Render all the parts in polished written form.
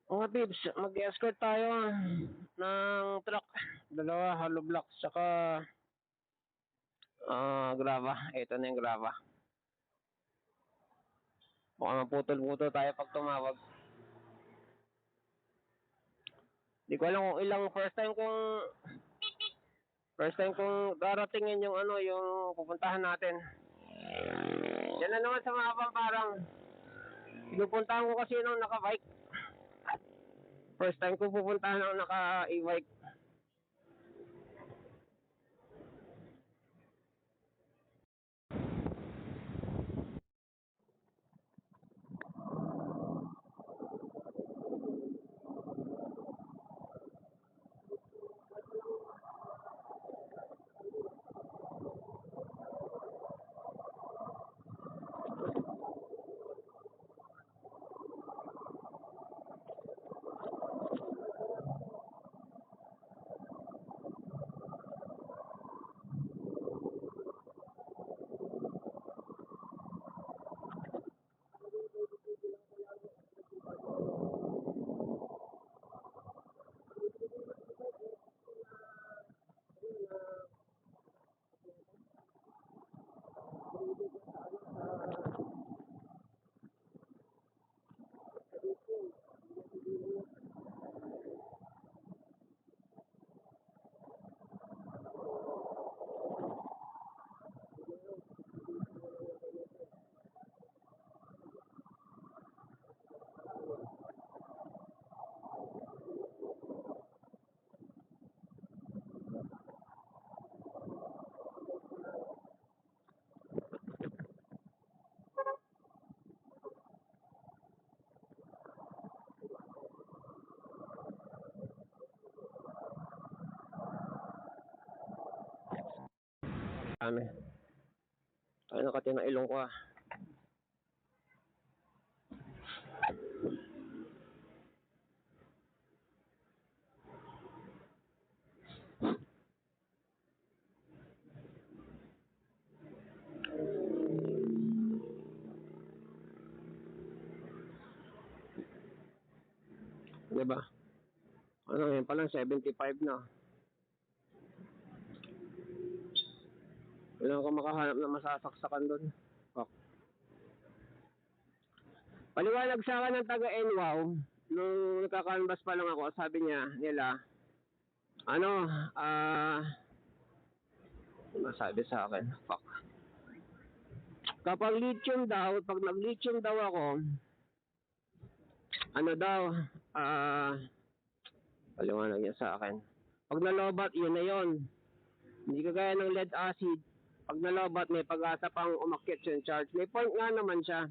Mga pips, mag-escort tayo ng truck. Dalawa, hollow blocks, tsaka grava. Ito na yung grava. Baka maputol-putol tayo pag tumawag. Di ko alam kung ilang first time kong daratingin yung yung pupuntahan natin. Yan na naman sa mga parang pinupuntahan ko kasi nung naka-bike. First time ko pupuntahan ng naka-e-bike. Dami. Tayo nakati ng ilong ko . Diba? Yan palang 75 na. Wala akong makahanap na masasaksakan doon. Paliwanag sa akin ng taga-NWOW, nung nagkakanvas pa lang ako, sabi nila, sabi sa akin, kapag lithium daw, pag nag-lithium daw ako, paliwanag niya sa akin, pag nalobat, yun na yun. Hindi kagaya ng lead acid, pag nalobat, may pag-asa pang umakyat yung charge. May point nga naman siya.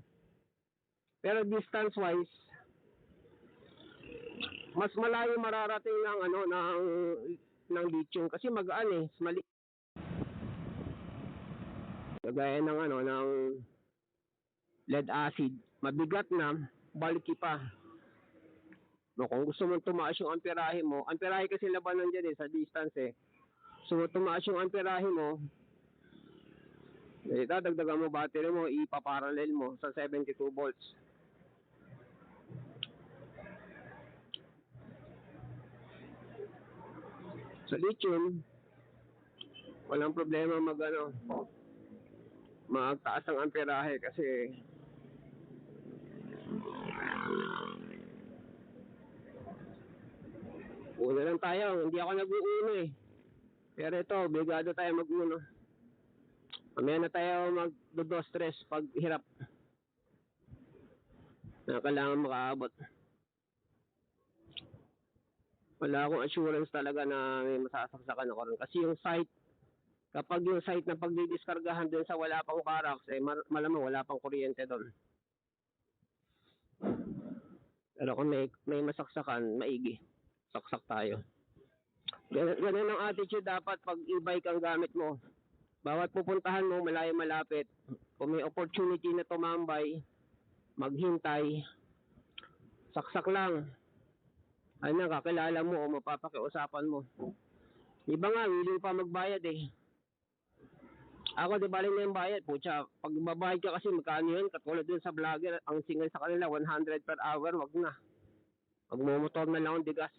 Pero distance-wise, mas malayo mararating ng lithium kasi magaan mali. Kagaya ng ng lead acid, mabigat na, baliki pa. No, kung gusto mong tumaas yung amperahe mo, amperahe kasi labanan dyan sa distance So tumaas yung amperahe mo, dadagdagan mo battery mo, ipaparallel mo sa 72 volts. Sa lithium, walang problema magtaas ang amperahe kasi una lang tayo, hindi ako nag-uuno pero ito, obligado tayo mag-uno. Mamaya na tayo mag-2-3 pag hirap na kailangan makaabot. Wala akong assurance talaga na may masasaksakan ako rin kasi yung site, kapag yung site na pagdidiskargahan dun sa wala pang barracks, malamang wala pang kuryente doon. Pero kung may masaksakan, maigi. Saksak tayo. Ganun ang attitude dapat pag e-bike ang gamit mo. Bawat pupuntahan mo, malayo malapit. Kung may opportunity na tumambay, maghintay, saksak lang. Kakilala mo o mapapakiusapan mo. Iba nga, willing pa magbayad Ako, di bali na yung bayad. Pucha, pag babayad ka kasi magkano yun? Katulad dun sa vlogger, ang single sa kanila, 100 per hour, wag na. Magmumotor na lang ang digas.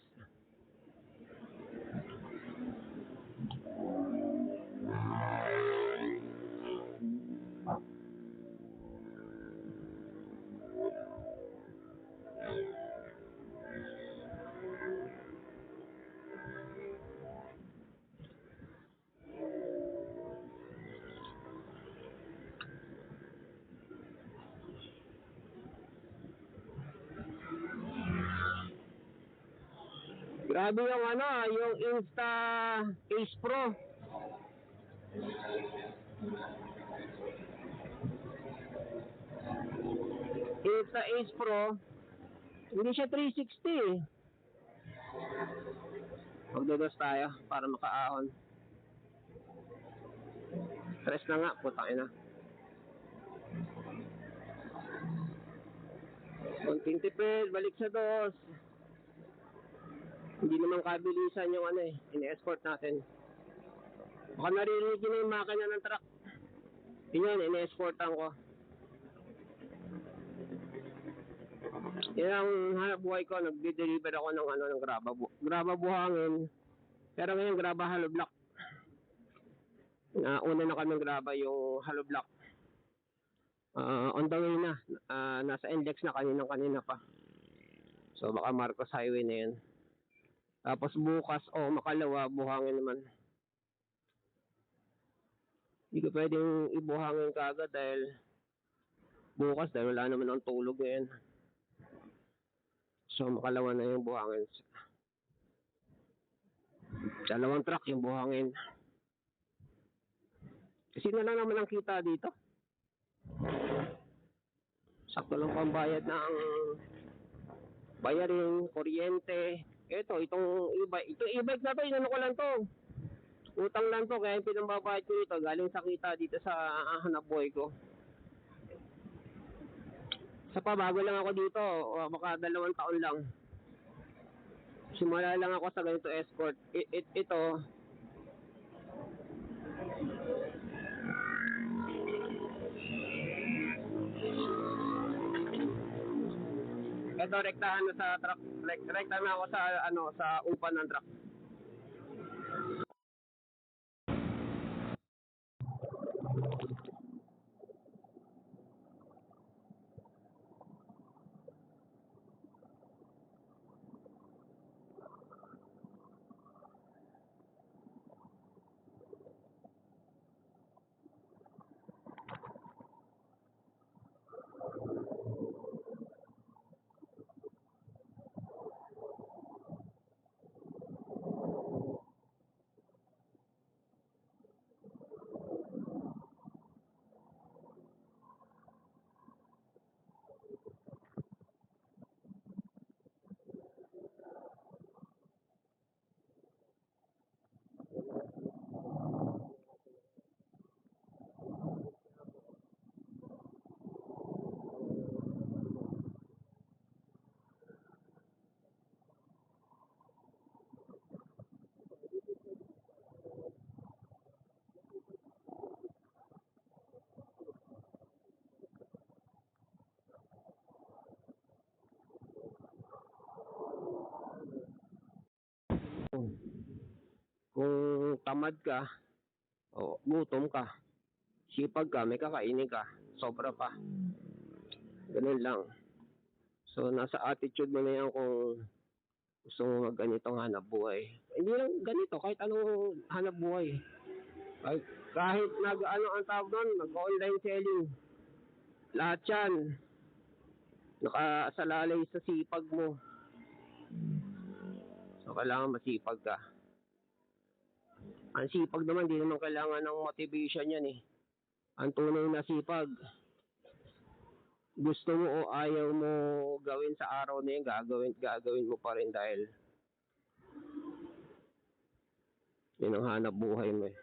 Grabe yung ano, yung Insta Ace Pro. Insta Ace Pro, hindi siya 360 eh. Magdadas tayo para makaahon. Stress na nga, putang ina. Konting tipid, balik sa dos. Hindi naman kabilisan yung ano eh, ini-escort natin. Baka naririnig nyo na yung makina ng truck. Yun, ini-escortan ko. Yan ang hanap buhay ko, nagde-deliver ako ng ano, ng graba buhangin. Pero ngayon graba hollow block. Una na kami graba yung hollow block. On the way na. Nasa index na kanina pa. So baka Marcos Highway na yun. Tapos bukas makalawa buhangin naman. Hindi ko pwedeng ibuhangin kaagad dahil bukas dahil wala naman ang tulog ngayon. So makalawa na yung buhangin. Dalawang truck yung buhangin. Kasi na lang naman ang kita dito. Sakto lang pambayad ng bayaring, kuryente. Itong e-bike na to, inano ko lang to. Utang lang to, kaya pinambabayad ko ito. Galing sa kita dito sa hanap buhay ko. Sa bago lang ako dito, baka 2 taon lang. Simula lang ako sa ganito escort. Ito, rektahan na sa truck. Rektahan na ako sa upan ng truck. Kung tamad ka, gutom ka, sipag ka, may kakainin ka, sobra pa. Ganun lang. So, nasa attitude mo na yan kung gusto mo ganitong hanap buhay. Hindi lang ganito, kahit anong hanap buhay. Kahit ang tawag doon, nag-online selling. Lahat yan, nakasalalay sa sipag mo. So, kailangan masipag ka. Ang sipag naman, di naman kailangan ng motivation yan eh. Ang tunay na sipag, gusto mo o ayaw mo gawin sa araw na yun, gagawin mo pa rin dahil yun ang hanap buhay mo eh.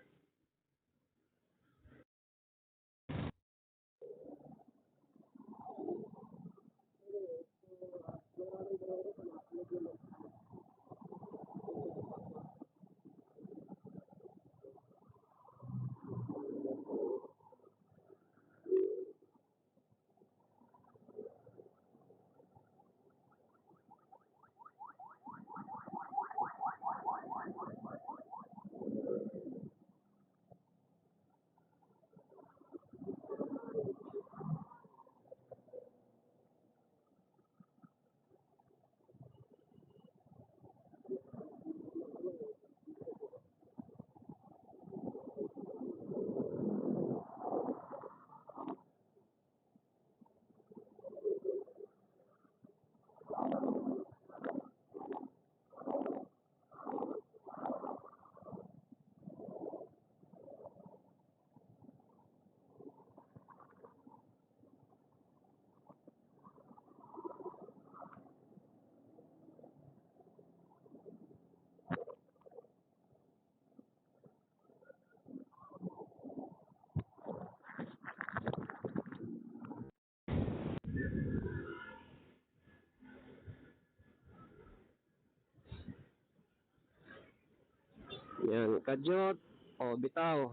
Yan, kadyot. O, bitaw.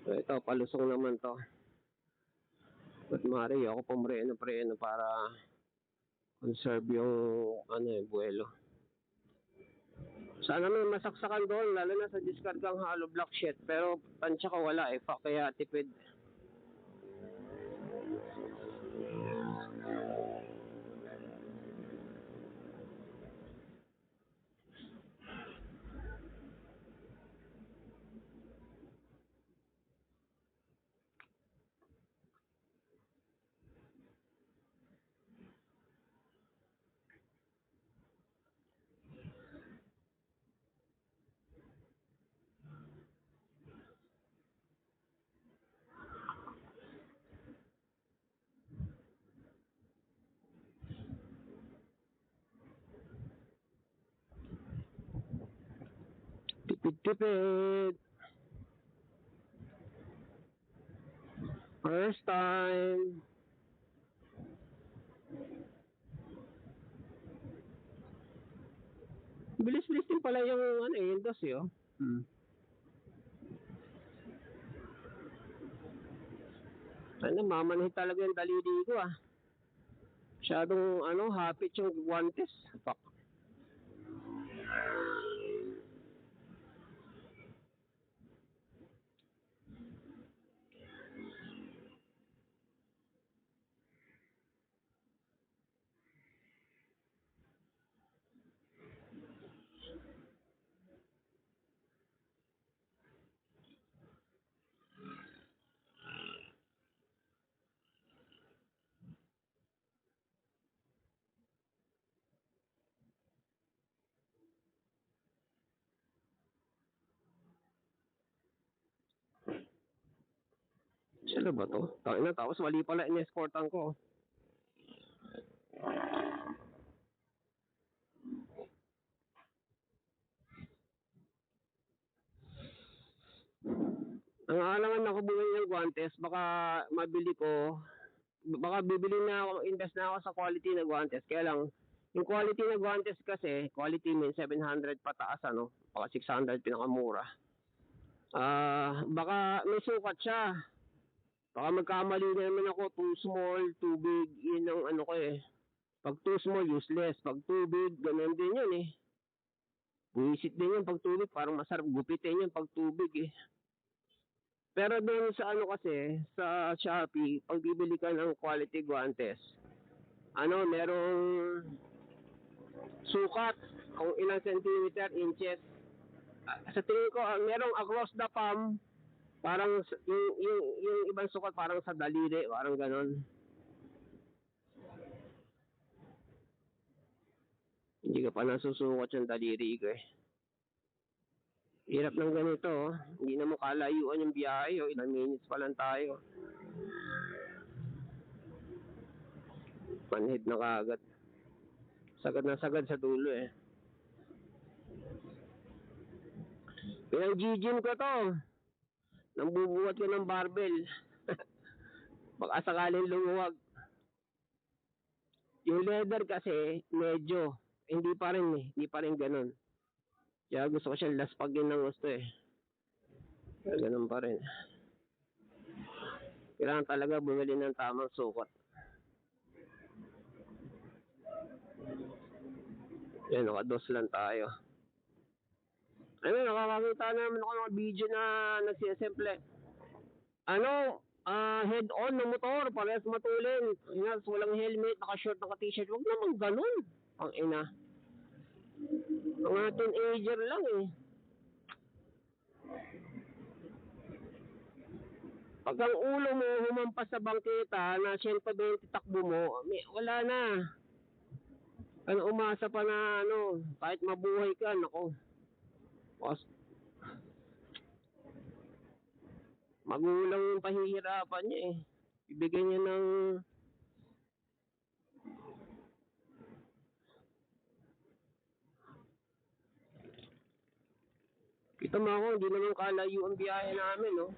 So, ito, palusong naman to. But mari, ako pumreno-preno para conserve yung buwelo. Sana may masaksakan doon, lalo na sa discard kang hollow block sheet. Pero tansya ko wala kaya tipid. Tipid. First time. Bilis-bilis din pala yung dos yun. Ano, mamanhid talaga yung daliri ko Masyadong hapit yung guantes. Fuck. Sila ba to? Tapos mali pala in-escortan ko. Ang alangan ako bumili ng guantes, baka mabili ko, baka bibili na ako, invest na ako sa quality na guantes. Kaya lang, yung quality na guantes kasi, quality means 700 pataas baka 600 pinakamura. Baka may sukat siya. Baka magkamali na naman ako, too small, too big, yun ang ko Pag too small, useless. Pag too big, ganun din yun Buisit din yun pag too big, parang masarap gupitin yun pag too big Pero doon sa kasi, sa Shopee, pag bibili ka ng quality guantes, merong sukat kung ilang centimeter, inches. Sa tingin ko, merong across the palm, parang yung ibang sukat parang sa daliri, parang ganon. Hindi ka pa nasusukat yung daliri ko Hirap ng ganito Hindi na mo kalayuan yung biyahe ilang minutes pa lang tayo. Manhid na kaagad. Sagad na sagad sa dulo Pinang G-gym ko to. Nang bubuhat ko ng barbell. Baka sakaling lumuwag. Yung leather kasi, medyo, hindi pa rin ganun. Kaya gusto ko siyang laspagin ng gusto Kaya ganun pa rin. Kailangan talaga bumili ng tamang sukat. Yan, nakados lang tayo. Nakakakita naman ako ng video na nagsisimple. Head-on ng motor, parehas matulin. Walang helmet, naka-short, naka-t-shirt. Huwag naman ganun. Ang ina. Mga teenager lang Pag ang ulo mo humampas sa bangketa na 120 takbo mo, wala na. Umasa pa na kahit mabuhay ka, nako. Magulang yung pahihirapan niya Ibigay niya ng kita mo ako, hindi naman kalayo ang biyahe namin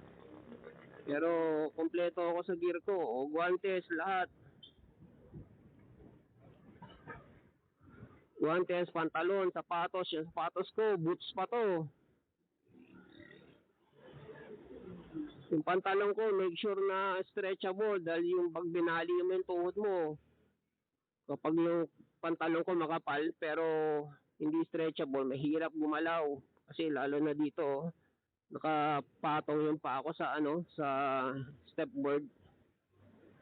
Pero kompleto ako sa gear ko guantes, lahat. Guantes, pantalon, sapatos. Yung sapatos ko, boots pa to. Yung pantalon ko, make sure na stretchable dahil yung pag binali mo yung tuhod mo, kapag yung pantalon ko makapal pero hindi stretchable, mahirap gumalaw. Kasi lalo na dito, nakapatong yung paa ko sa sa stepboard.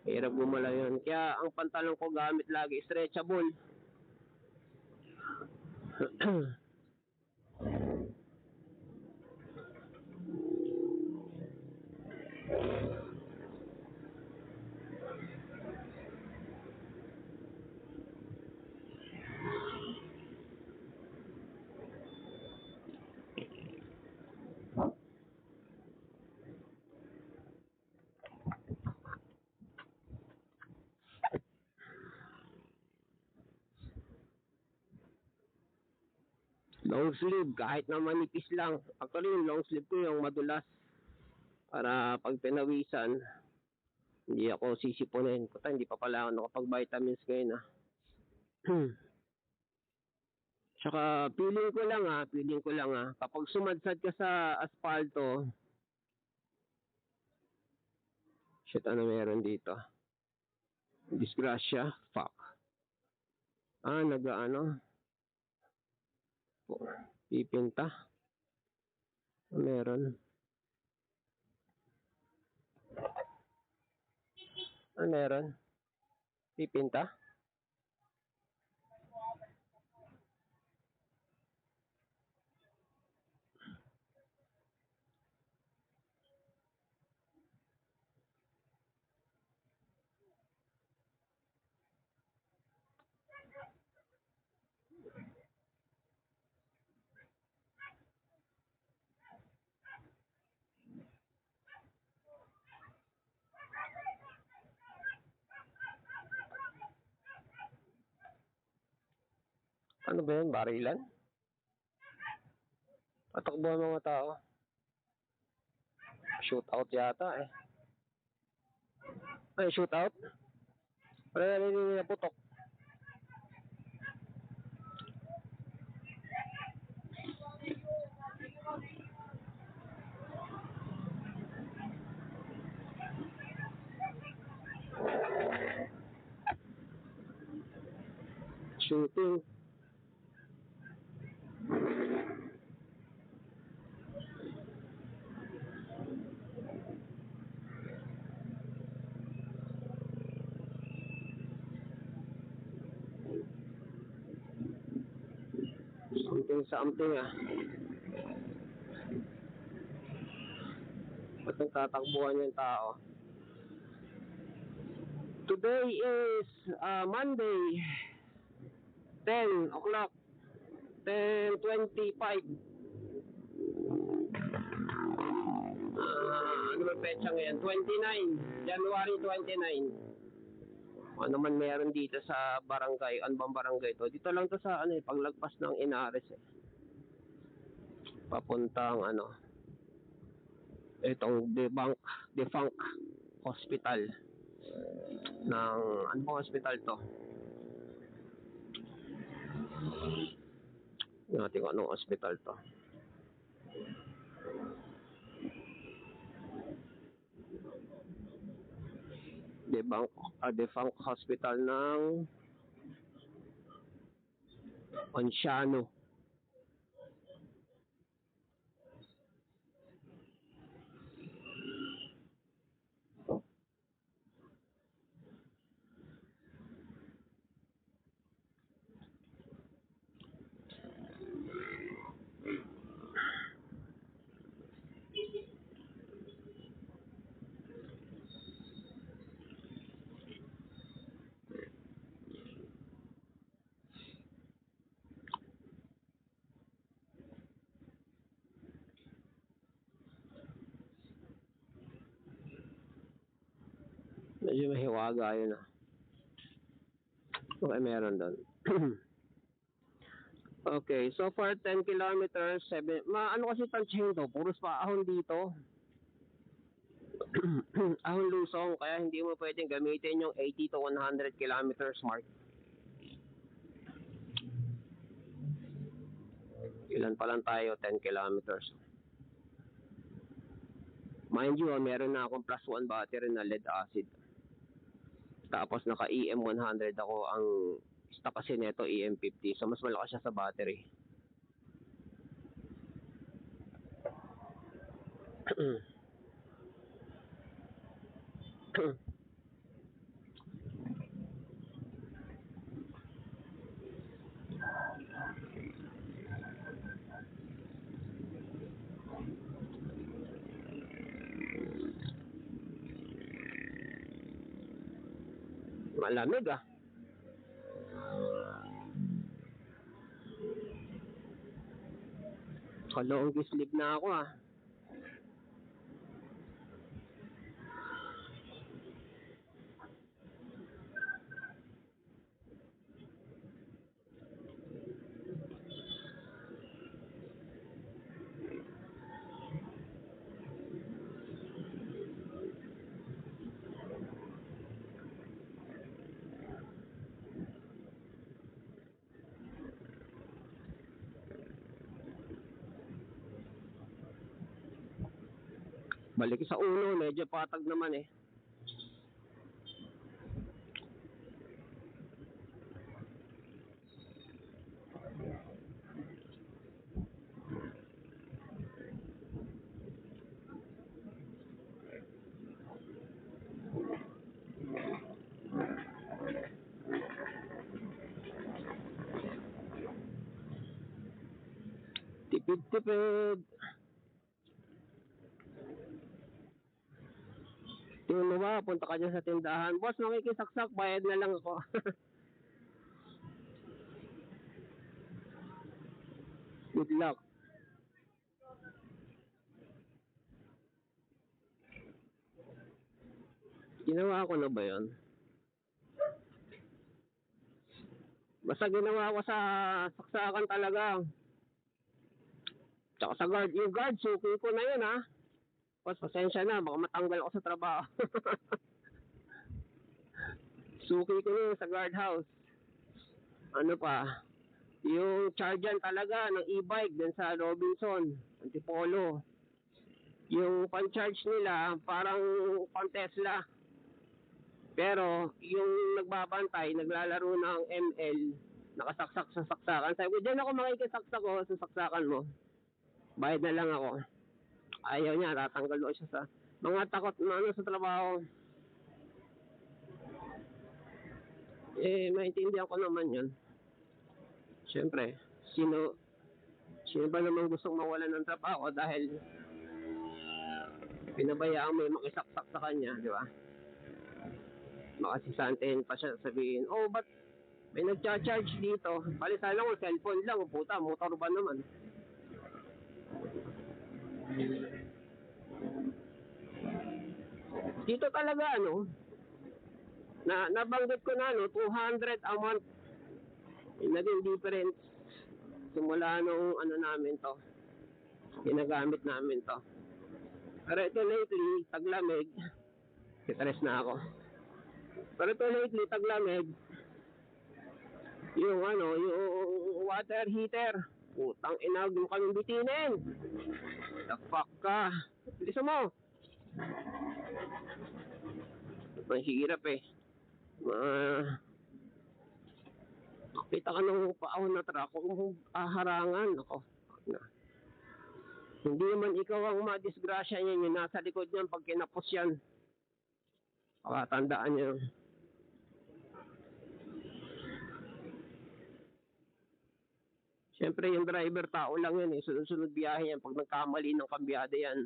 Mahirap gumalaw yun. Kaya ang pantalon ko gamit lagi stretchable. Long sleeve, kahit na manipis lang. Actually, yung long sleeve ko yung madulas. Para pag pinawisan, hindi ako sisipunin. Puta, hindi pa pala ako nakapag-vitamins ngayon Tsaka feeling ko lang kapag sumadsad ka sa asfalto, shit, ano meron dito? Disgrasya? Fuck. Pipinta? Meron? Meron? Pipinta? Ano ba yun? Barilan? Patakbo ang mga tao. Shootout yata Ay, shootout? Wala na putok. Shooting. Something Ba't nagtatakbuhan yung tao? Today is Monday, 10 o'clock, 10:25. Ano ba petsa ngayon? 29, January 29. Ano man meron dito sa barangay, ano bang barangay to? Dito lang to sa paglagpas ng Inares Papuntang itong defunct hospital ng ano bang hospital to? Natin kung anong hospital to. Defunct hospital ng Ponciano. Medyo mahiwaga yun Okay, meron doon. Okay, so far 10 kilometers, 7, ano kasi tansyahin to, puros pa ahon dito. Ahon lusong, kaya hindi mo pwedeng gamitin yung 80 to 100 kilometers mark. Ilan pa lang tayo, 10 kilometers. Mind you, meron na akong +1 battery na lead acid. Tapos naka EM100 ako. Ang stock kasi neto EM50. So mas malakas siya sa battery. Malamig ah. Long sleep na ako ah. Balik sa ulo, medyo patag naman eh. Tipid-tipid. Tingnan mo ba, punta ka dyan sa tindahan. Boss, makikisaksak, bayad na lang ako. Good luck. Ginawa ko na ba yun? Basta ginawa ko sa saksakan talaga. Tsaka sa guard. Yung guard, suki ko na yun ha. Boss, pasensya na, baka matanggal ako sa trabaho. Suki ko na sa guardhouse. Ano pa? Yung charger talaga ng e-bike din sa Robinson, Antipolo. Yung pan-charge nila parang pan-Tesla. Pero yung nagbabantay, naglalaro ng ML, nakasaksak sa saksakan. Sabi ko, dyan ako makikisaksak ko sa saksakan mo. Bayad na lang ako. Ayaw niya, tatanggal ko siya sa mga takot na ano sa trabaho. Eh, maintindihan ko naman yun. Siyempre, sino ba naman gustong mawalan ng trabaho dahil pinabayaan mo yung makisaksak sa kanya, di ba? Makasisantin pa siya sabihin, oh, ba't may nagcha-charge dito? Palitan lang ko, cellphone lang, puta, motor ba naman? Dito talaga, ano, nabanggit ko na, 200 a month. Naging difference simula nung ano namin to, ginagamit namin to. Pero ito lately, taglamig, kitres na ako. Pero ito lately, taglamig, yung water heater, putang ina, yung kaming bitinin. The fuck ka. Bilisan mo. Mahirap eh. Kita ka ng paahon na truck, kung harangan ako. Hindi man ikaw ang madisgrasya niya, yung nasa likod niyan pag kinapos yan. Tandaan niyo. Siyempre yung driver, tao lang yan eh. Sunod-sunod biyahe yan. Pag nagkamali ng kambyada yan,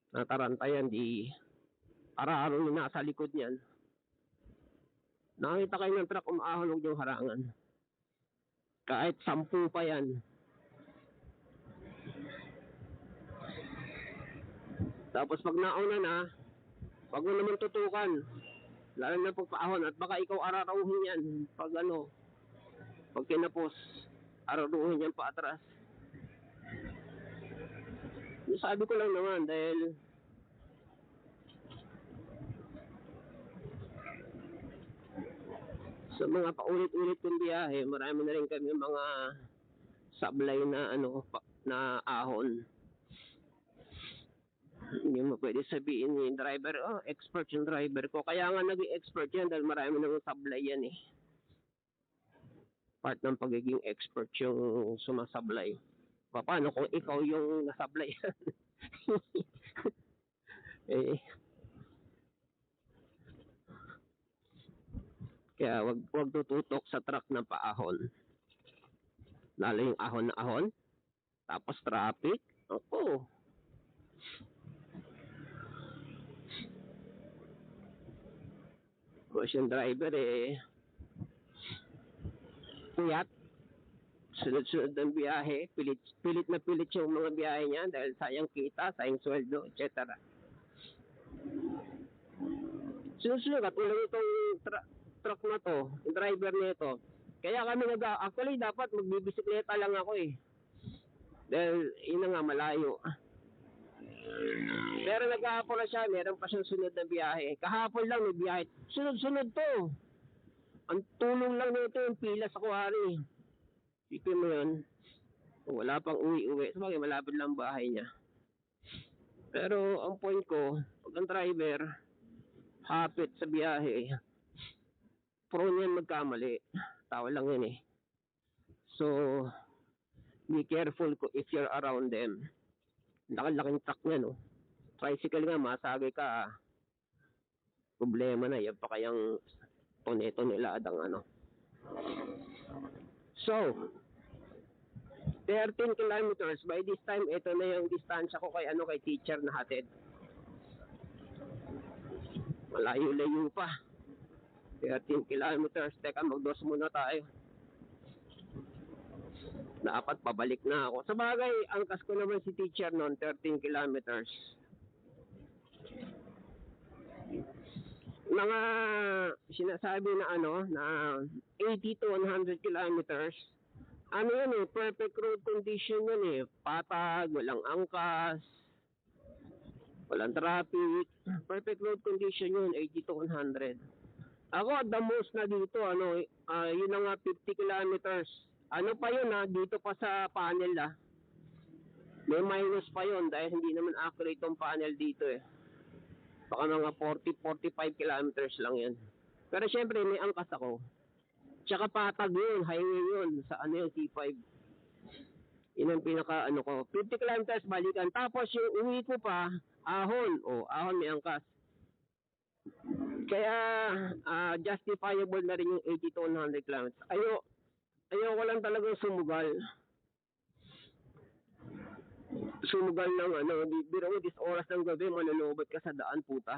nataranta yan, di araw-araw yung nasa likod niyan. Nakita kayo ng truck, umaahon yung harangan. Kahit 10 pa yan. Tapos pag nauna na, wag mo naman tutukan. Lalo na pagpaahon at baka ikaw araruhin yan. Pag kinapos, araruhin yan pa atras. Sabi ko lang naman dahil sa mga paulit-ulit kong biyahe, marami na rin kami mga sablay na na ahon. Hindi mo pwede sabihin yung driver, oh, expert yung driver ko. Kaya nga naging expert yan dahil marami nang sablay yan eh. Part ng pagiging expert yung sumasablay. Paano kung ikaw yung nasablay? eh, kaya wag tututok sa truck ng paahon. Lalo yung ahon na ahon. Tapos traffic. Ako. Tapos yung driver eh, puyat. Sunod-sunod ng biyahe. Pilit na pilit yung mga biyahe niya dahil sayang kita, sayang sweldo, etc. Sunod-sunod, katulad itong truck na to, yung driver nito. Kaya kami actually dapat magbibisikleta lang ako eh. Dahil yun nga, malayo. Pero naghahapon na siya, meron pa siyang sunod na biyahe. Kahapon lang may biyahe. Sunod-sunod to. Ang tulong lang nito yung pila sa kuwari. Sipin mo yun. Wala pang uwi-uwi. Sabagay, malapit lang bahay niya. Pero ang point ko, pag ang driver, hapit sa biyahe, prone yan magkamali. Tao lang yun eh. So, be careful if you're around them. Laki-laking truck niya, no? Tricycle nga, masagay ka. Problema na, yan pa kayang toneladang ano. So, 13 kilometers. By this time, ito na yung distansya ko kay teacher na hatid. Malayo-layo pa. 13 kilometers. Teka, mag-dos muna tayo. Dapat pabalik na ako. Sa bagay, angkas ko naman si teacher noon, 13 kilometers. Mga sinasabi na na 80 to 100 kilometers. Ano yan eh, perfect road condition yan eh. Patag, walang angkas, walang traffic. Perfect road condition yun, 80 to 100. Ako, the most na dito, yun na nga 50 kilometers. Ano pa yun dito pa sa panel May minus pa yun dahil hindi naman accurate yung panel dito eh. Baka mga 40-45 kilometers lang yan. Pero syempre may angkas ako. Tsaka patag yun, highway yun, sa yung T5. Yun ang pinaka ko. 50 kilometers balikan. Tapos yung uwi ko pa, ahon. Ahon may angkas. Kaya justifiable na rin yung 80 to 100 kilometers. Ayoko lang talagang sumugal. Sumugal ng biro mo, this oras ng gabi, manulobot ka sa daan, puta.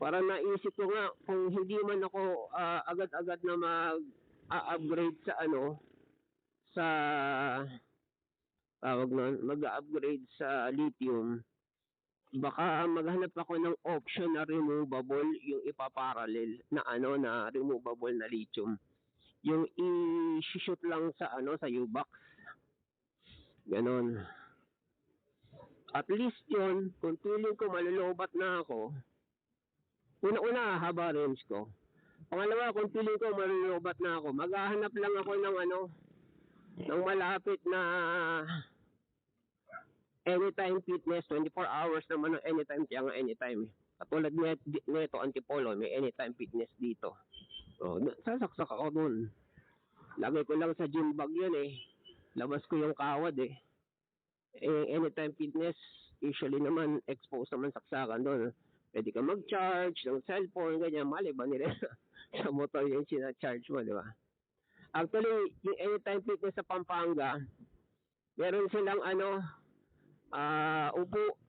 Para naisip ko nga, kung hindi man ako agad-agad na mag-upgrade sa sa mag-upgrade sa lithium, baka maghanap ako ng option na removable, yung ipaparallel na na removable na lithium. Yung i-shoot lang sa sa U-box. Ganon. At least yun, kung feeling ko malulubat na ako, una-una, haba range ko. Pangalawa, kung feeling ko malulubat na ako, maghahanap lang ako ng ng malapit na anytime fitness, 24 hours naman ng anytime, kaya nga anytime. Katulad neto Antipolo, may anytime fitness dito. So, sasaksak ako dun. Lagay ko lang sa gym bag yun eh. Labas ko yung kawad eh. Anytime fitness, usually naman, exposed naman saksakan doon. Pwede ka mag-charge ng cellphone, ganyan. Mali ba nila sa motor yung sina-charge mo, di ba? Actually, yung anytime fitness sa Pampanga, meron silang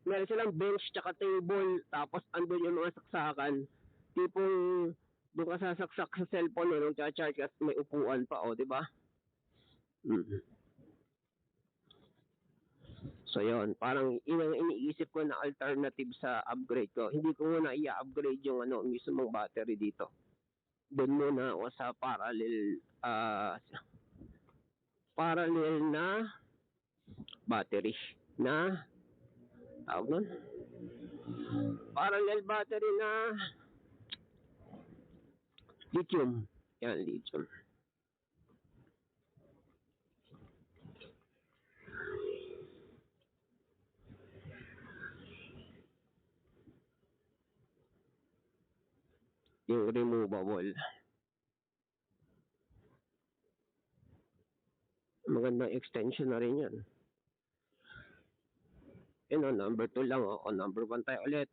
meron silang bench tsaka table, tapos andun yung mga saksakan. Tipong doon ka sasaksak sa cellphone nung charge ka, may upuan pa, di ba? So yon, parang iniisip ko na alternative sa upgrade ko. Hindi ko muna i-upgrade yung mismong battery dito. Doon muna ako sa parallel na battery na tawag nun? Parallel battery na lithium. Yan, lithium. yung removable. Magandang extension na rin yan. Yun o, number 2 lang o. Number 1 tayo ulit.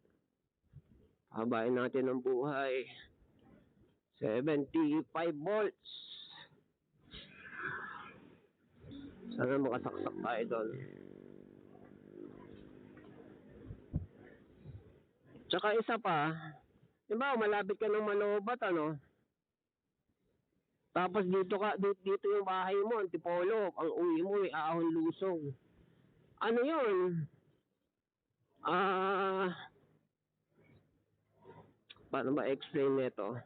Habain natin ang buhay. 75 volts. Sana makasaksak tayo doon. Tsaka isa pa, diba malapit ka ng Malobat, ano? Tapos dito yung bahay mo, Antipolo, ang uwi mo ay Ahon Lusong. Ano yun? Paano ba explain nito?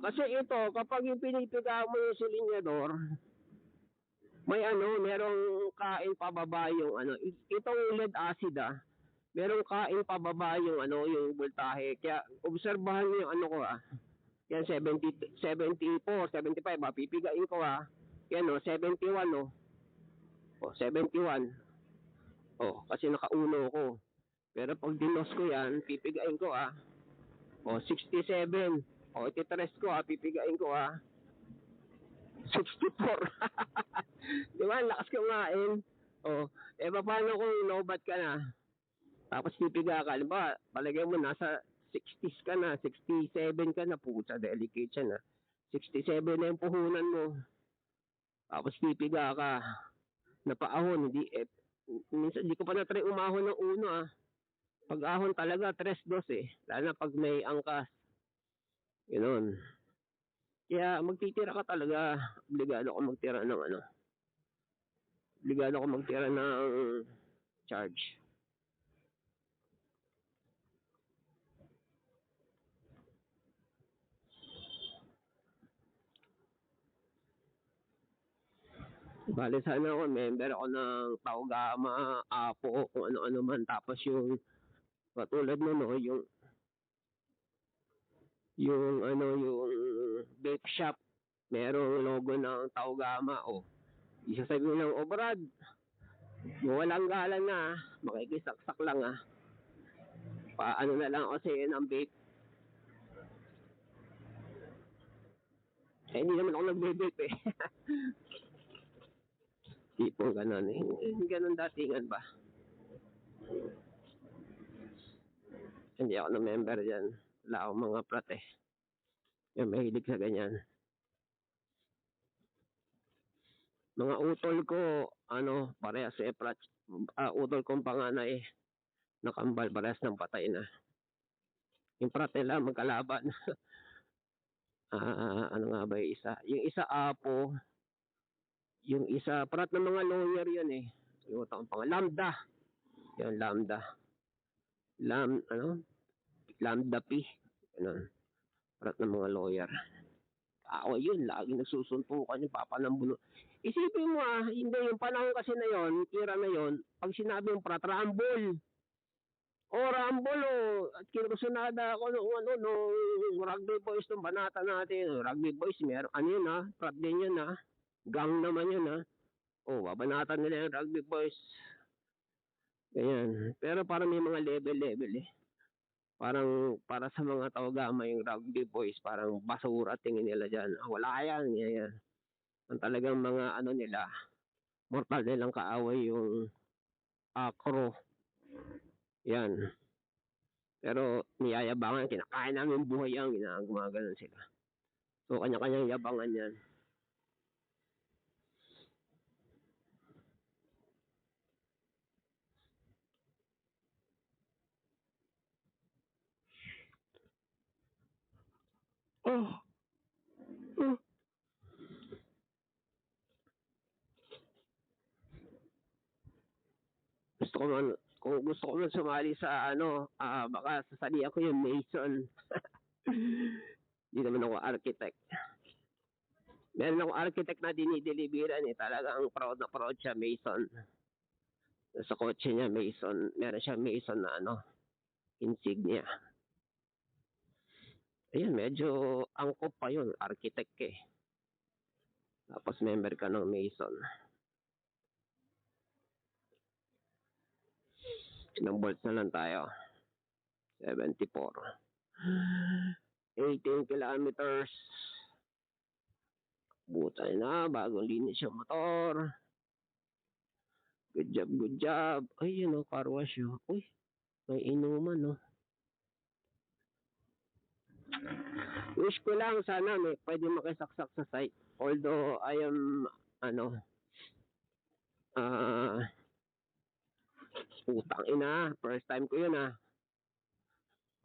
Kasi ito, kapag yung pinipiga mo yung silinyador, merong kain pababa yung itong lead acid merong kain pababa yung yung voltahe. Kaya obserbahan niyo yung ko Yan 70, 74, 75 pipigain ko Yan 71 71. Kasi nakauno ko. Pero pag dinos ko yan, pipigain ko 67. Ititres ko pipigain ko 64. Di ba? Lakas kumain. Paano kung lobat ka na? Tapos pipiga ka. Diba? Palagay mo nasa 60s ka na, 67 ka na. Puta, delicate siya na. 67 na yung puhunan mo. Tapos pipiga ka. Napaahon. Minsan, di ko pa na-try umahon ng uno Pag ahon talaga, 3-2 Lalo na pag may angkas. Ganoon. Kaya magtitira ka talaga. Obligado ko magtira ng Obligado ko magtira ng charge. Bale sana ako, member ako ng Taugama, Apo, kung ano-ano man. Tapos yung katulad mo yung vape shop, merong logo ng Taugama. Isasabi mo lang, Brad, walang galang na, makikisaksak lang paano na lang ako sa'yo ng vape. Hindi naman ako nagbe-vape Tipong ganon ganon datingan ba? Hindi ako na member dyan. Wala akong mga prat yung mahilig sa ganyan. Mga utol ko, parehas prat. Utol kong panganay, nakambal, parehas ng patay na. Yung prat nila magkalaban. Ano nga ba yung isa? Yung isa Apo, yung isa prat ng mga lawyer yun yung Lambda. Yung Lambda. Lambda P. Prat ng mga lawyer. Yun, lagi nagsusuntukan yung papanambulo. Isipin mo hindi yung panahon kasi na yon, tira na yon, pag sinabi yung prat, Rumble. Rumble at kinusunada ako nung Rugby Boys nung banata natin. Rugby Boys, meron, yun prat din yun gang naman yun babanatan nila yung Rugby Boys. Ganyan. Pero parang may mga level parang para sa mga Taugama yung Rugby Boys, parang basura tingin nila dyan. Wala yan. Ang talagang mga nila, mortal nilang kaaway yung Acro. Yan. Pero niyayabangan, kinakain namin buhay yan, gumaganon sila. So kanya-kanyang yabangan yan. Kung gusto ko man sumali sa baka sasali ako yung Mason. Hindi naman ako architect. Meron akong architect na dinideliveran talagang proud na proud siya, Mason. Sa kotse niya, Mason. Meron siya Mason na insignia. Ayun, medyo angkop pa yun, architect Tapos member ka ng Mason. Ilang volts na lang tayo. 74. 18 kilometers. Butay na, bagong linis yung motor. Good job, good job. Ay, yun o, car wash yun. Uy, may inuman, no? Wish ko lang sana may pwede makisaksak sa site. Although I am ah putang ina, first time ko yun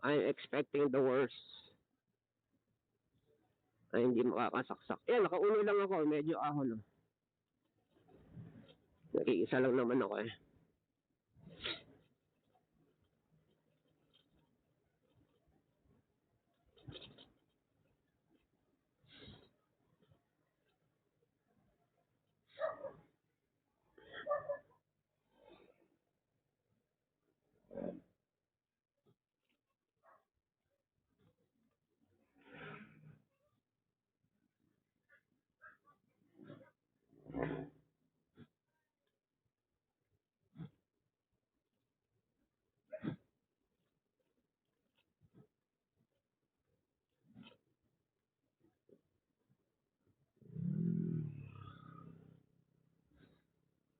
I'm expecting the worst. Ay hindi makakasaksak. Nakaulo lang ako, medyo ahon. Nag-iisa lang naman ako eh.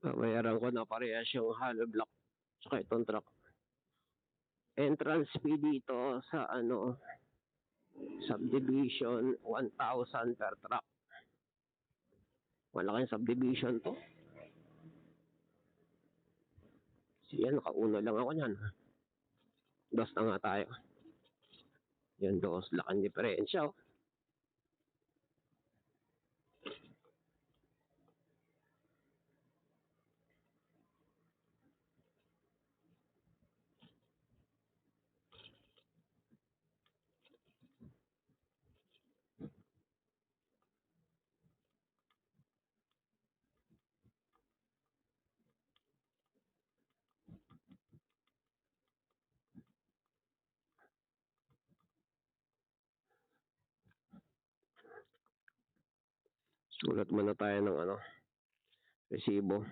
Babayaran ko na parehas yung hollow block saka itong truck. Entrance fee dito sa subdivision 1,000 per truck. Malaking subdivision to. Siya, nakauna lang ako niyan. Dos na nga tayo. Yan, dos. Laking diferensya. Sulat muna tayo ng resibo.